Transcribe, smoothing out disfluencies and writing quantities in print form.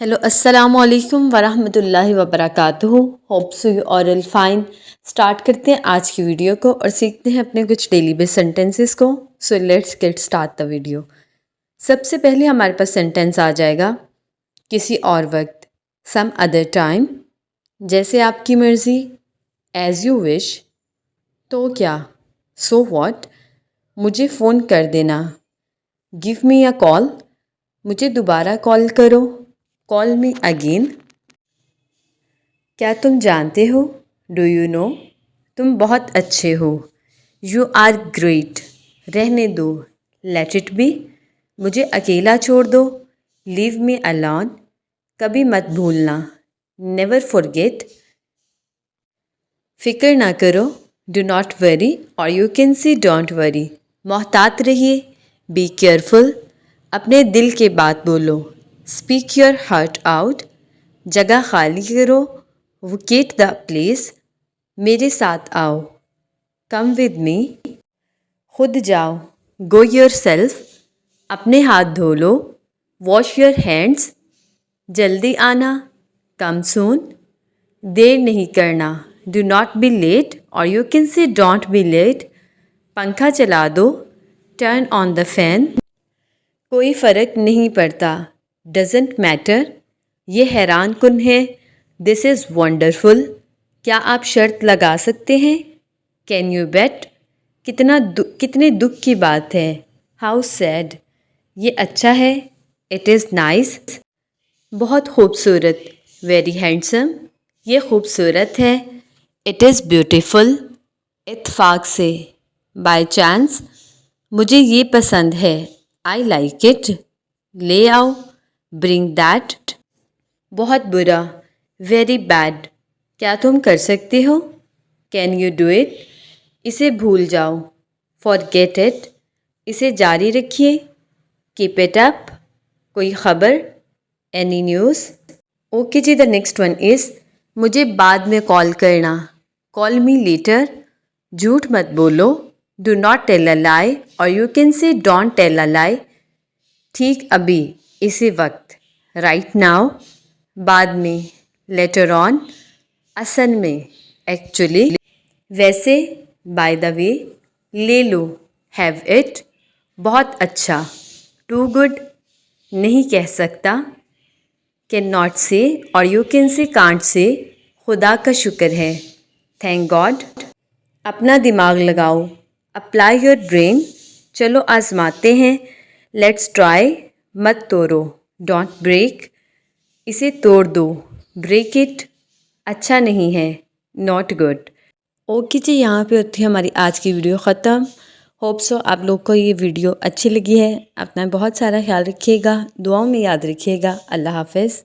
Hello अस्सलामु अलैकुम वरहमतुल्लाहि वबरकातुहू। Hope so you all fine. Start करते हैं आज की वीडियो को और सीखते हैं अपने कुछ डेली बेस सेंटेंसेस को। So let's get start the video. सबसे पहले हमारे पास सेंटेंस आ जाएगा किसी और वक्त, सम अदर टाइम। जैसे आपकी मर्ज़ी, एज़ यू विश। तो क्या, सो व्हाट। मुझे फ़ोन कर देना, गिव मी अ कॉल। मुझे दोबारा कॉल करो, कॉल मी अगेन। क्या तुम जानते हो, डू यू नो। तुम बहुत अच्छे हो, यू आर ग्रेट। रहने दो, लेट इट बी। मुझे अकेला छोड़ दो, लीव मी अलोन। कभी मत भूलना, नेवर फॉरगेट। फिक्र ना करो, डू नॉट वरी, और you can see don't worry. मोहतात रहिए, बी केयरफुल। अपने दिल के बात बोलो, स्पीक योर हार्ट आउट। जगह खाली करो, वकेट द प्लेस। मेरे साथ आओ, कम विद मी। खुद जाओ, गो योर सेल्फ। अपने हाथ धो लो, वॉश योर हैंड्स। जल्दी आना, कम सून। देर नहीं करना, डू नॉट बी लेट, और you can say don't be late. पंखा चला दो, टर्न ऑन द फैन। कोई फ़र्क नहीं पड़ता, डजेंट मैटर। ये हैरान कुन है, दिस इज़ वंडरफुल। क्या आप शर्त लगा सकते हैं, कैन यू बेट। कितने दुख की बात है, हाउ सैड। ये अच्छा है, इट इज़ नाइस। बहुत खूबसूरत, वेरी हैंडसम। ये खूबसूरत है, इट इज़ ब्यूटीफुल। इत्तेफाक से, बाय चांस। मुझे ये पसंद है, आई लाइक इट। ले आओ, ब्रिंग दैट। बहुत बुरा, वेरी बैड। क्या तुम कर सकते हो, कैन यू डू इट। इसे भूल जाओ, फॉरगेट इट। इसे जारी रखिए, कीप इट अप। कोई ख़बर, एनी न्यूज़। ओके जी, द नेक्स्ट वन इज़ मुझे बाद में कॉल करना, कॉल मी लेटर। झूठ मत बोलो, do not tell a lie, और you can say don't tell a lie. ठीक अभी, इसी वक्त, राइट नाउ। बाद में, लेटर ऑन। असल में, एक्चुअली। वैसे, बाय द वे। ले लो, हैव इट। बहुत अच्छा, टू गुड। नहीं कह सकता, कैन नॉट से, और यू कैन से कांट से। खुदा का शुक्र है, थैंक गॉड। अपना दिमाग लगाओ, अप्लाई योर ब्रेन। चलो आजमाते हैं, लेट्स ट्राई। मत तोड़ो, डोंट ब्रेक। इसे तोड़ दो, ब्रेक इट। अच्छा नहीं है, नॉट गुड। ओके जी, यहाँ पे होती है हमारी आज की वीडियो ख़त्म। होप सो आप लोग को ये वीडियो अच्छी लगी है। अपना बहुत सारा ख्याल रखिएगा, दुआओं में याद रखिएगा। अल्लाह हाफ़िज़।